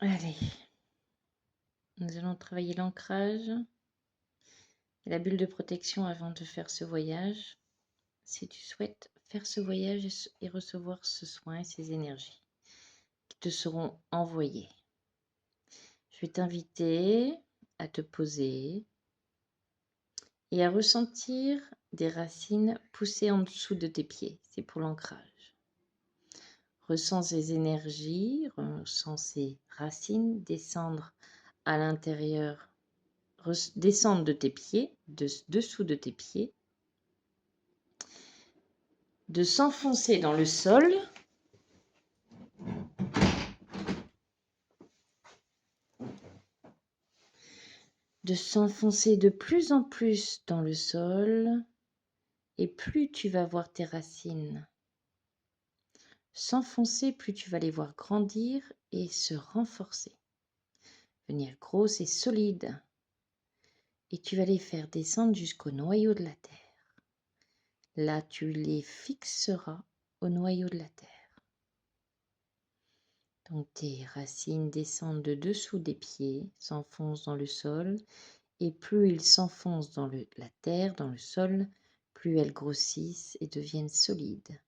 Allez, nous allons travailler l'ancrage et la bulle de protection avant de faire ce voyage. Si tu souhaites faire ce voyage et recevoir ce soin et ces énergies qui te seront envoyées, je vais t'inviter à te poser et à ressentir des racines pousser en dessous de tes pieds. C'est pour l'ancrage. Ressens ces énergies, ressens ces racines descendre à l'intérieur, descendre de tes pieds, dessous de tes pieds, de s'enfoncer dans le sol, de s'enfoncer de plus en plus dans le sol, et plus tu vas voir tes racines s'enfoncer, plus tu vas les voir grandir et se renforcer, venir grosses et solides, et tu vas les faire descendre jusqu'au noyau de la terre. Là, tu les fixeras au noyau de la terre. Donc tes racines descendent de dessous des pieds, s'enfoncent dans le sol, et plus ils s'enfoncent dans la terre, dans le sol, plus elles grossissent et deviennent solides.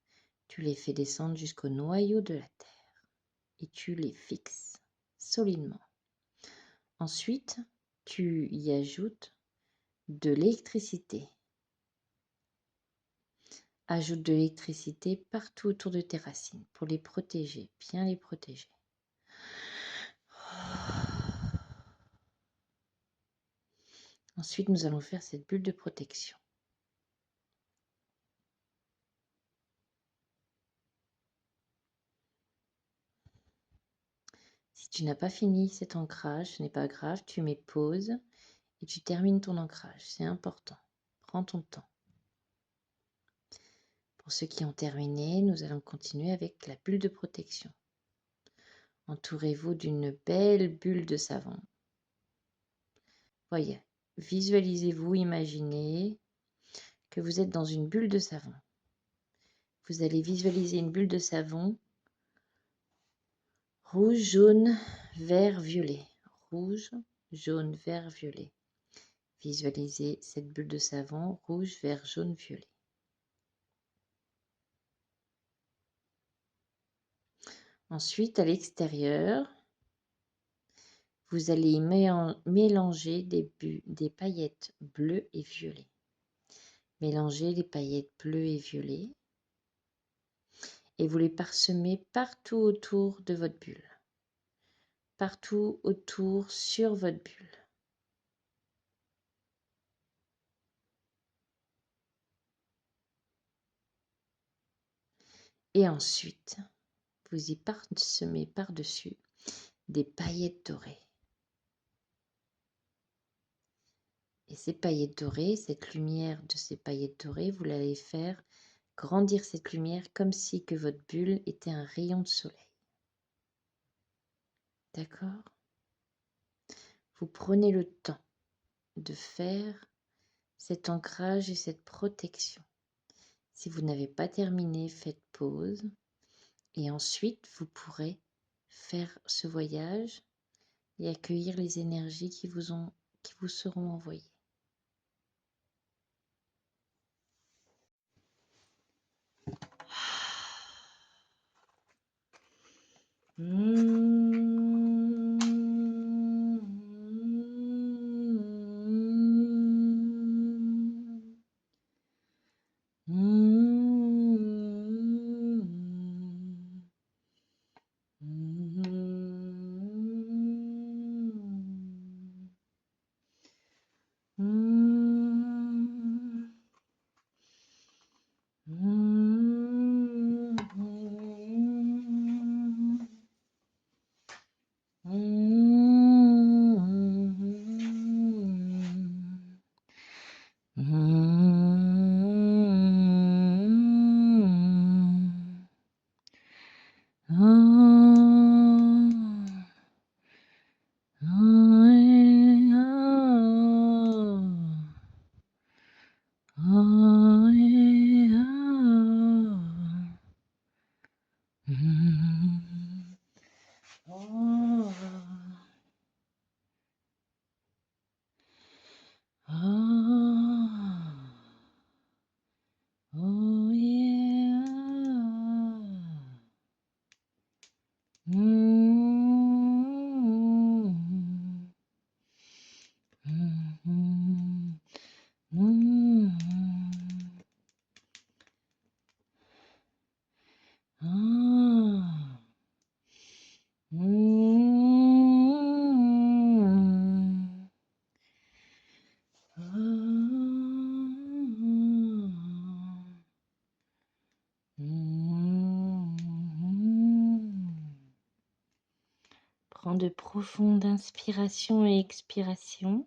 Tu les fais descendre jusqu'au noyau de la terre et tu les fixes solidement. Ensuite, tu y ajoutes de l'électricité. Ajoute de l'électricité partout autour de tes racines pour les protéger, bien les protéger. Ensuite, nous allons faire cette bulle de protection. Si tu n'as pas fini cet ancrage, ce n'est pas grave, tu mets pause et tu termines ton ancrage. C'est important. Prends ton temps. Pour ceux qui ont terminé, nous allons continuer avec la bulle de protection. Entourez-vous d'une belle bulle de savon. Voyez, visualisez-vous, imaginez que vous êtes dans une bulle de savon. Vous allez visualiser une bulle de savon rouge, jaune, vert, violet. Rouge, jaune, vert, violet. Visualisez cette bulle de savon rouge, vert, jaune, violet. Ensuite, à l'extérieur, vous allez mélanger des paillettes bleues et violettes. Mélangez les paillettes bleues et violettes et vous les parsemez partout autour de votre bulle. Partout autour sur votre bulle. Et ensuite, vous y parsemez par-dessus des paillettes dorées. Et ces paillettes dorées, cette lumière de ces paillettes dorées, vous l'allez faire grandir cette lumière comme si que votre bulle était un rayon de soleil. D'accord? Vous prenez le temps de faire cet ancrage et cette protection. Si vous n'avez pas terminé, faites pause. Et ensuite, vous pourrez faire ce voyage et accueillir les énergies qui vous seront envoyées. Prends de profondes inspirations et expirations.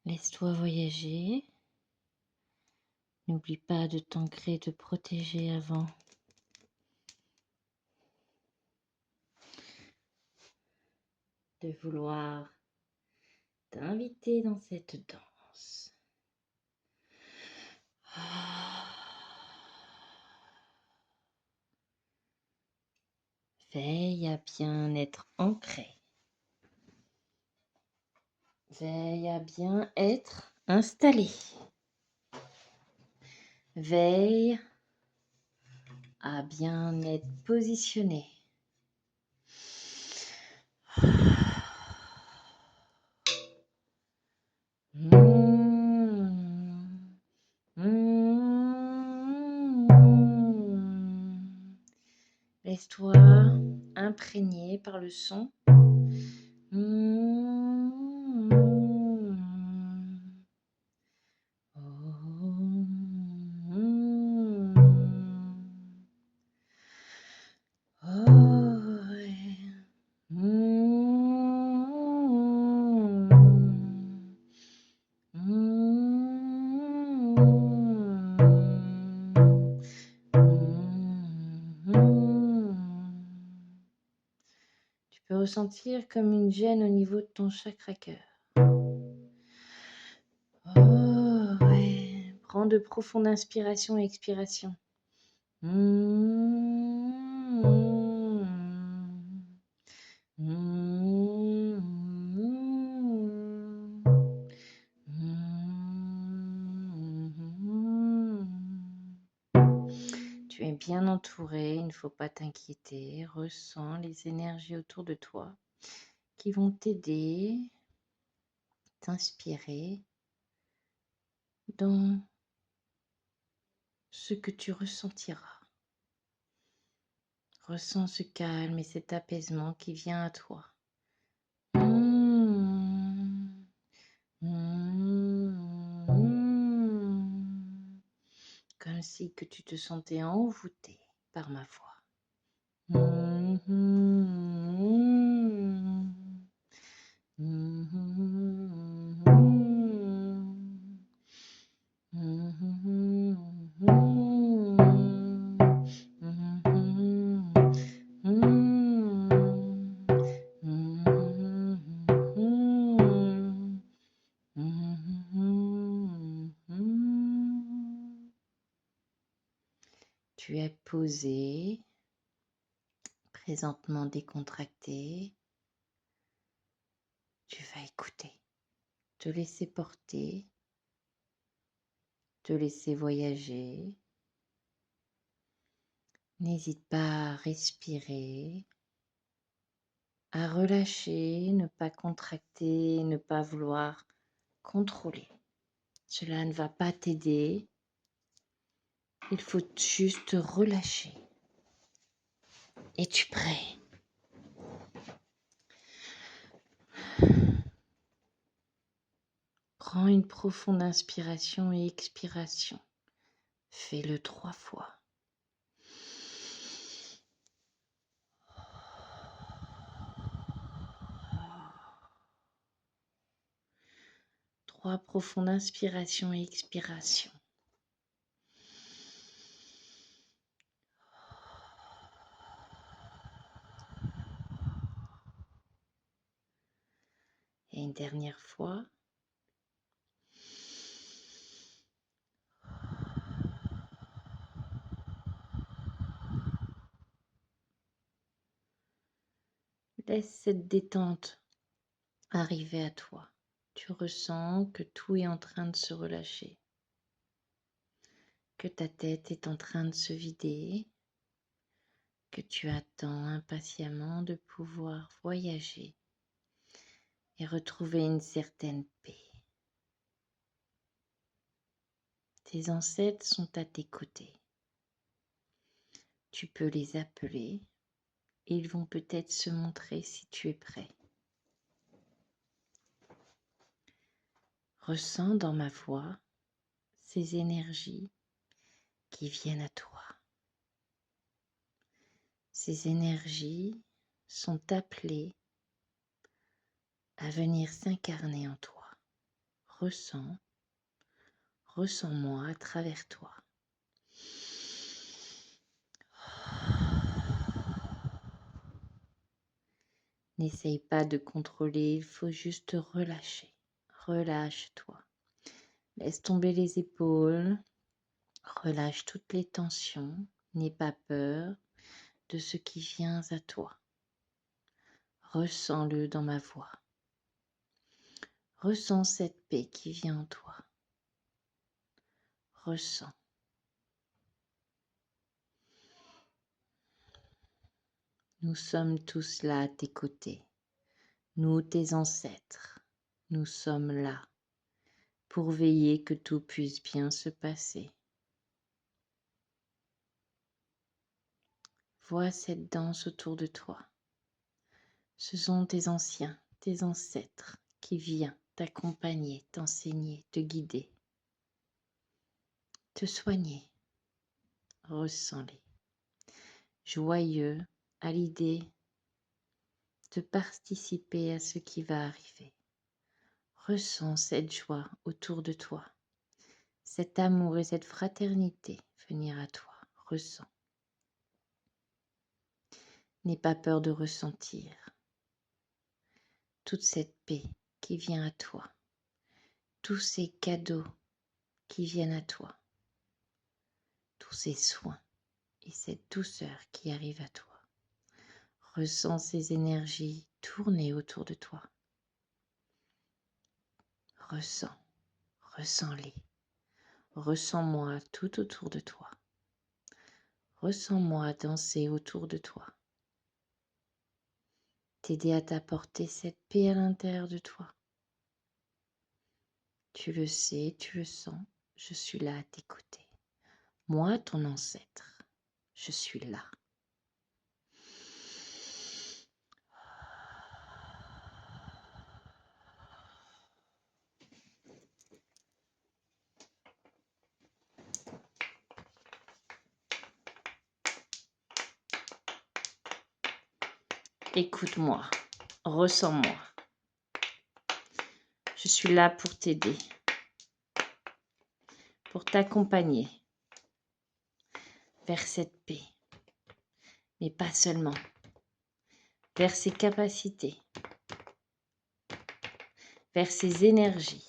Laisse-toi voyager. N'oublie pas de t'ancrer, de protéger avant. De vouloir t'inviter dans cette danse. Veille à bien être ancré. Veille à bien être installé. Veille à bien être positionné. Laisse-toi imprégner par le son. Tu peux ressentir comme une gêne au niveau de ton chakra cœur. Prends de profondes inspirations et expirations. Tu es bien entouré, il ne faut pas t'inquiéter. Ressens les énergies autour de toi qui vont t'aider, t'inspirer dans ce que tu ressentiras. Ressens ce calme et cet apaisement qui vient à toi. Comme si que tu te sentais envoûté par ma voix. Tu es posé, présentement décontracté. Tu vas écouter, te laisser porter, te laisser voyager. N'hésite pas à respirer, à relâcher, ne pas contracter, ne pas vouloir contrôler. Cela ne va pas t'aider. Il faut juste relâcher. Es-tu prêt? Prends une profonde inspiration et expiration. Fais-le 3 fois. Trois profondes inspirations et expirations. Et une dernière fois. Laisse cette détente arriver à toi. Tu ressens que tout est en train de se relâcher, que ta tête est en train de se vider, que tu attends impatiemment de pouvoir voyager et retrouver une certaine paix. Tes ancêtres sont à tes côtés. Tu peux les appeler et ils vont peut-être se montrer si tu es prêt. Ressens dans ma voix ces énergies qui viennent à toi. Ces énergies sont appelées à venir s'incarner en toi. Ressens-moi à travers toi. N'essaye pas de contrôler, il faut juste relâcher. Relâche-toi. Laisse tomber les épaules. Relâche toutes les tensions. N'aie pas peur de ce qui vient à toi. Ressens-le dans ma voix. Ressens cette paix qui vient en toi. Ressens. Nous sommes tous là à tes côtés. Nous, tes ancêtres, nous sommes là pour veiller que tout puisse bien se passer. Vois cette danse autour de toi. Ce sont tes anciens, tes ancêtres qui viennent t'accompagner, t'enseigner, te guider, te soigner. Ressens-les. Joyeux à l'idée de participer à ce qui va arriver. Ressens cette joie autour de toi, cet amour et cette fraternité venir à toi. Ressens. N'aie pas peur de ressentir toute cette paix qui vient à toi, tous ces cadeaux qui viennent à toi, tous ces soins et cette douceur qui arrive à toi. Ressens ces énergies tourner autour de toi. Ressens-les. Ressens-moi tout autour de toi. Ressens-moi danser autour de toi. T'aider à t'apporter cette paix à l'intérieur de toi. Tu le sais, tu le sens, je suis là à tes côtés. Moi, ton ancêtre, je suis là. Écoute-moi, ressens-moi. Je suis là pour t'aider, pour t'accompagner vers cette paix, mais pas seulement, vers ses capacités, vers ses énergies.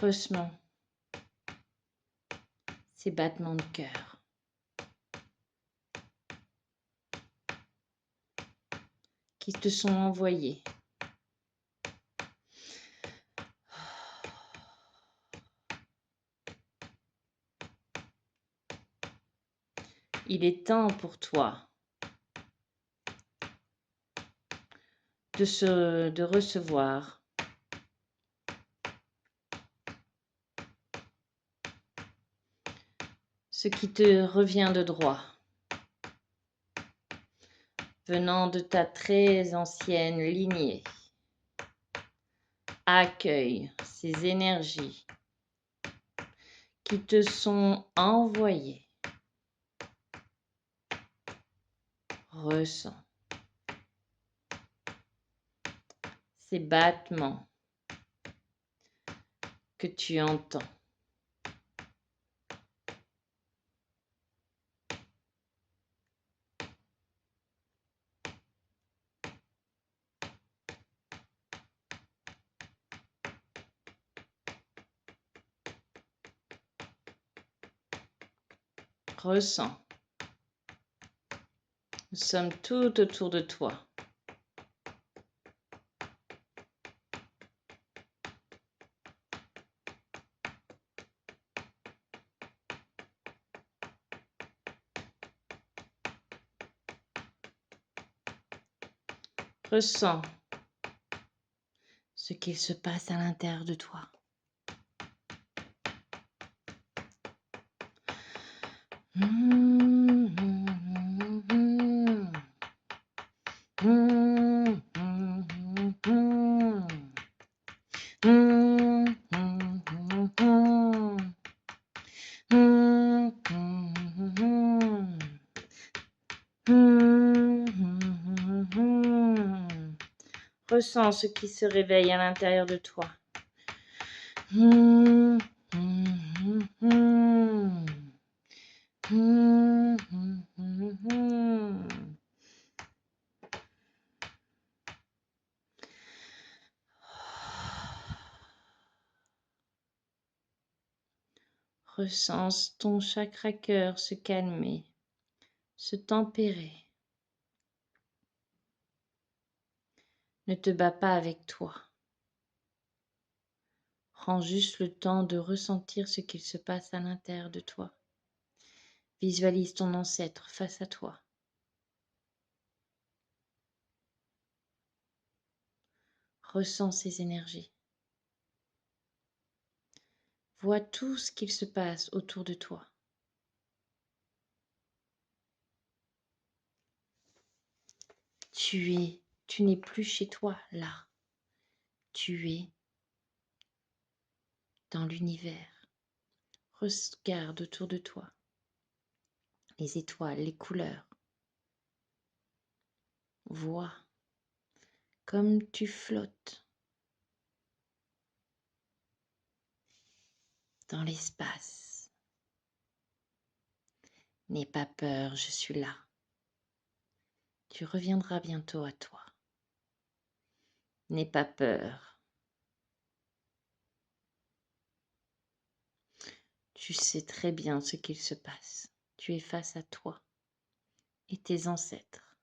Ressens ces battements de cœur qui te sont envoyés. Il est temps pour toi de recevoir ce qui te revient de droit, venant de ta très ancienne lignée. Accueille ces énergies qui te sont envoyées. Ressens ces battements que tu entends. Ressens. Nous sommes tout autour de toi. Ressens ce qu'il se passe à l'intérieur de toi. Ressens ce qui se réveille à l'intérieur de toi. Ressens ton chakra cœur se calmer, se tempérer. Ne te bats pas avec toi. Prends juste le temps de ressentir ce qu'il se passe à l'intérieur de toi. Visualise ton ancêtre face à toi. Ressens ses énergies. Vois tout ce qu'il se passe autour de toi. Tu n'es plus chez toi là. Tu es dans l'univers. Regarde autour de toi. Les étoiles, les couleurs. Vois comme tu flottes dans l'espace. N'aie pas peur, je suis là. Tu reviendras bientôt à toi. N'aie pas peur. Tu sais très bien ce qu'il se passe. Tu es face à toi et tes ancêtres.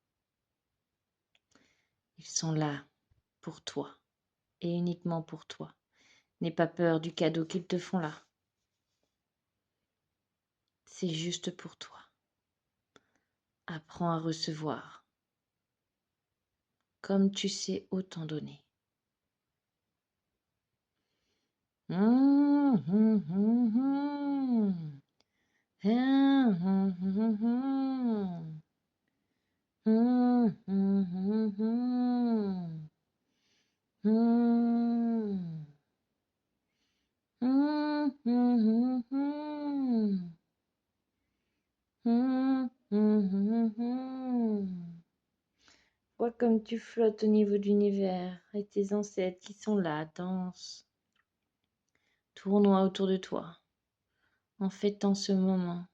Ils sont là pour toi et uniquement pour toi. N'aie pas peur du cadeau qu'ils te font là. C'est juste pour toi. Apprends à recevoir. Comme tu sais autant donner. Vois comme tu flottes au niveau de l'univers et tes ancêtres qui sont là, dansent, tournoient autour de toi, en fêtant ce moment.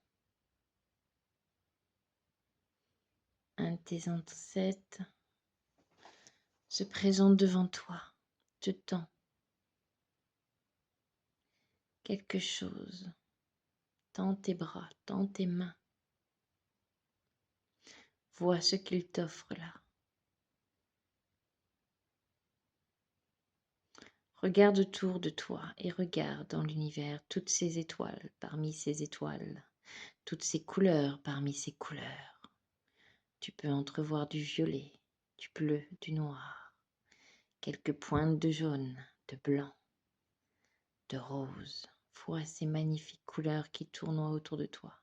Un de tes ancêtres se présente devant toi, te tend quelque chose, tend tes bras, tend tes mains. Vois ce qu'il t'offre là. Regarde autour de toi et regarde dans l'univers toutes ces étoiles parmi ces étoiles, toutes ces couleurs parmi ces couleurs. Tu peux entrevoir du violet, du bleu, du noir, quelques pointes de jaune, de blanc, de rose. Vois ces magnifiques couleurs qui tournoient autour de toi.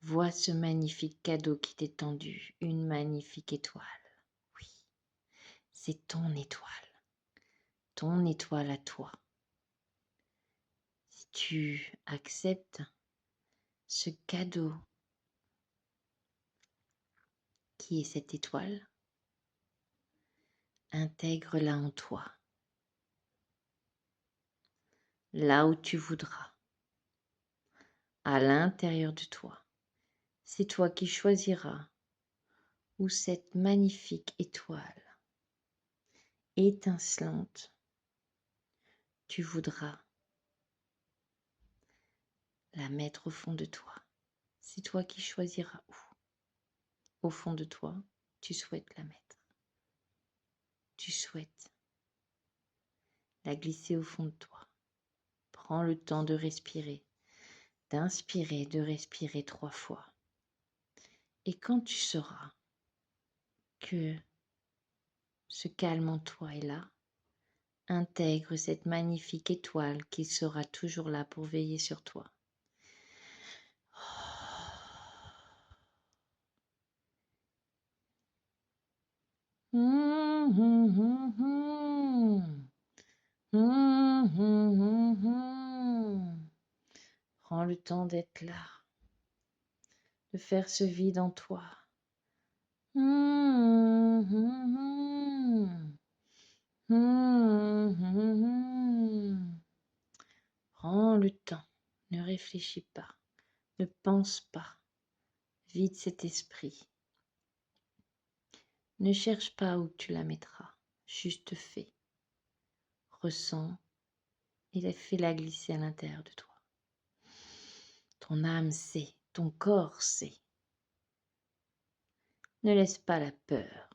Vois ce magnifique cadeau qui t'est tendu, une magnifique étoile. Oui, c'est ton étoile à toi. Si tu acceptes ce cadeau qui est cette étoile, intègre-la en toi, là où tu voudras, à l'intérieur de toi. C'est toi qui choisiras où cette magnifique étoile étincelante tu voudras la mettre au fond de toi. C'est toi qui choisiras où. Au fond de toi, tu souhaites la mettre. Tu souhaites la glisser au fond de toi. Prends le temps de respirer, d'inspirer, de respirer 3 fois. Et quand tu sauras que ce calme en toi est là, intègre cette magnifique étoile qui sera toujours là pour veiller sur toi. Prends le temps d'être là, de faire ce vide en toi. Prends le temps, ne réfléchis pas, ne pense pas, vide cet esprit. Ne cherche pas où tu la mettras, juste fais, ressens et fais-la glisser à l'intérieur de toi. Ton âme sait, ton corps sait. Ne laisse pas la peur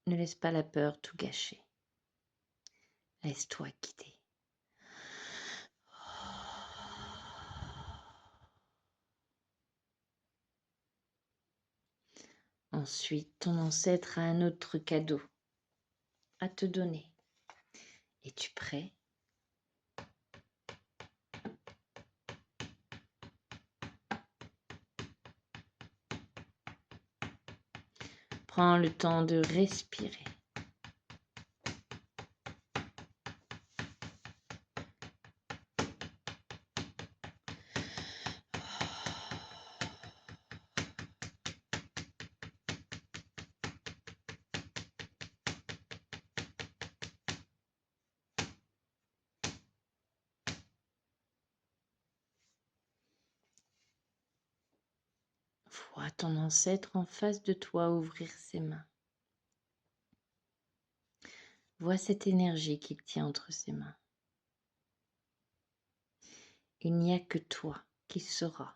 ne laisse pas la peur tout gâcher. Laisse-toi guider. Ensuite, ton ancêtre a un autre cadeau à te donner. Es-tu prêt? Prends le temps de respirer. Vois ton ancêtre en face de toi ouvrir ses mains. Vois cette énergie qu'il tient entre ses mains. Il n'y a que toi qui sauras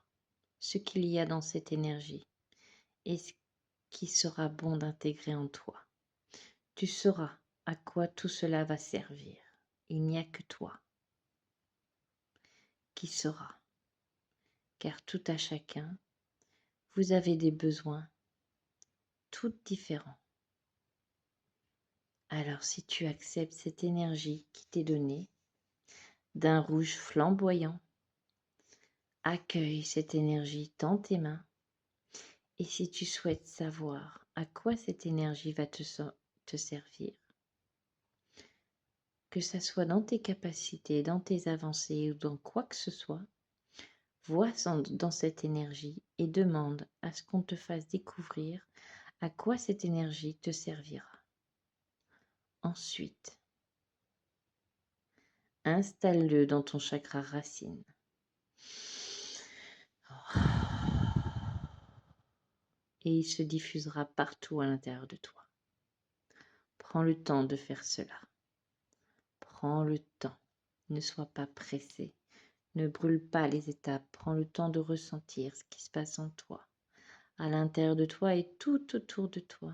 ce qu'il y a dans cette énergie et ce qui sera bon d'intégrer en toi. Tu sauras à quoi tout cela va servir. Il n'y a que toi qui saura, car tout à chacun, vous avez des besoins tous différents. Alors si tu acceptes cette énergie qui t'est donnée, d'un rouge flamboyant, accueille cette énergie dans tes mains. Et si tu souhaites savoir à quoi cette énergie va te servir, que ce soit dans tes capacités, dans tes avancées ou dans quoi que ce soit, vois dans cette énergie et demande à ce qu'on te fasse découvrir à quoi cette énergie te servira. Ensuite, installe-le dans ton chakra racine. Et il se diffusera partout à l'intérieur de toi. Prends le temps de faire cela. Prends le temps. Ne sois pas pressé. Ne brûle pas les étapes. Prends le temps de ressentir ce qui se passe en toi, à l'intérieur de toi et tout autour de toi.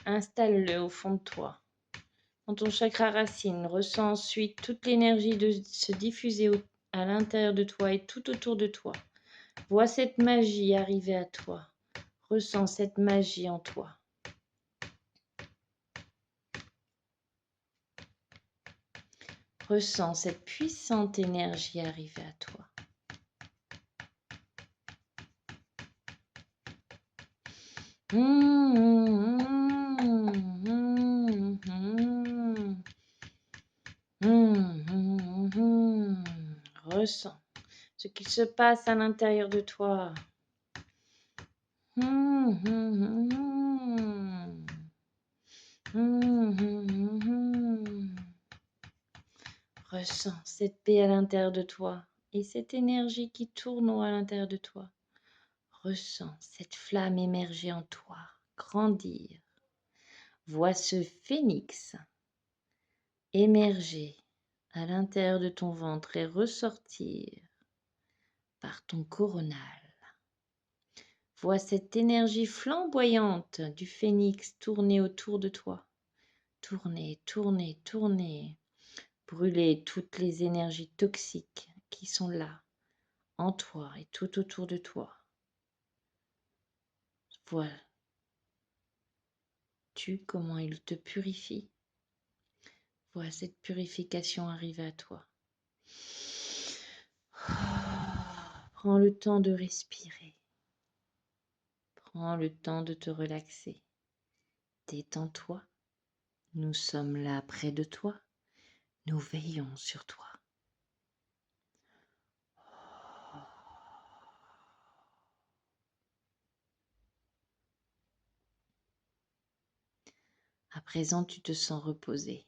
Installe-le au fond de toi, dans ton chakra racine. Ressens ensuite toute l'énergie de se diffuser à l'intérieur de toi et tout autour de toi. Vois cette magie arriver à toi. Ressens cette magie en toi. Ressens cette puissante énergie arriver à toi. Ressens ce qu'il se passe à l'intérieur de toi. Ressens cette paix à l'intérieur de toi et cette énergie qui tourne à l'intérieur de toi. Ressens cette flamme émerger en toi, grandir. Vois ce phénix émerger à l'intérieur de ton ventre et ressortir par ton coronal. Vois cette énergie flamboyante du phénix tourner autour de toi. Tourner, tourner, tourner. Brûler toutes les énergies toxiques qui sont là, en toi et tout autour de toi. Vois-tu comment il te purifie. Vois cette purification arriver à toi. Prends le temps de respirer. Prends le temps de te relaxer. Détends-toi. Nous sommes là près de toi. Nous veillons sur toi. À présent, tu te sens reposé,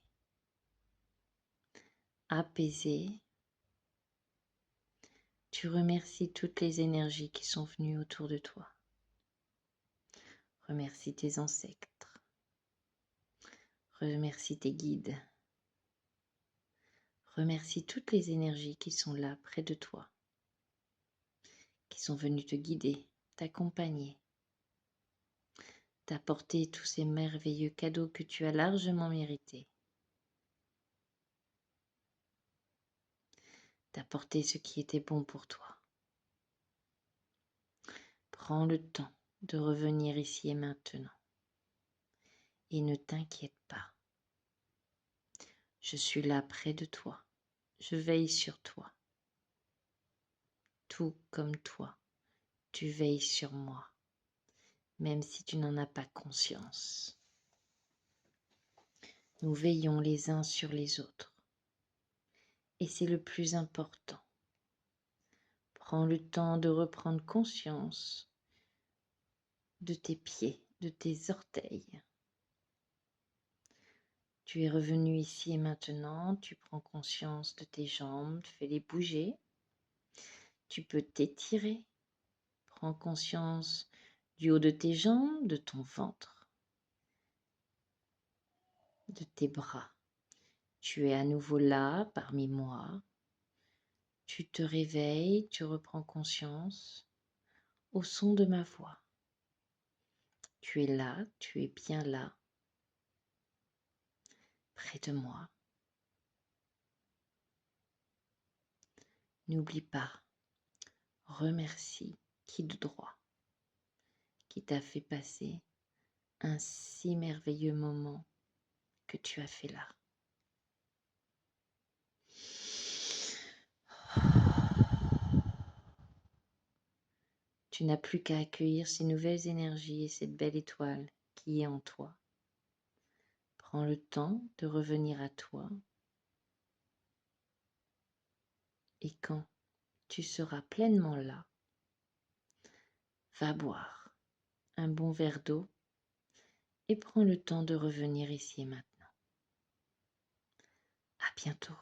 apaisé. Tu remercies toutes les énergies qui sont venues autour de toi. Remercie tes ancêtres. Remercie tes guides. Remercie toutes les énergies qui sont là près de toi, qui sont venues te guider, t'accompagner, t'apporter tous ces merveilleux cadeaux que tu as largement mérités, t'apporter ce qui était bon pour toi. Prends le temps de revenir ici et maintenant et ne t'inquiète pas. Je suis là près de toi, je veille sur toi. Tout comme toi, tu veilles sur moi, même si tu n'en as pas conscience. Nous veillons les uns sur les autres. Et c'est le plus important. Prends le temps de reprendre conscience de tes pieds, de tes orteils. Tu es revenu ici et maintenant, tu prends conscience de tes jambes, fais-les bouger. Tu peux t'étirer. Prends conscience du haut de tes jambes, de ton ventre, de tes bras. Tu es à nouveau là, parmi moi. Tu te réveilles, tu reprends conscience au son de ma voix. Tu es là, tu es bien là, près de moi. N'oublie pas, remercie qui de droit, qui t'a fait passer un si merveilleux moment que tu as fait là. Tu n'as plus qu'à accueillir ces nouvelles énergies et cette belle étoile qui est en toi. Prends le temps de revenir à toi. Et quand tu seras pleinement là, va boire un bon verre d'eau et prends le temps de revenir ici et maintenant. À bientôt.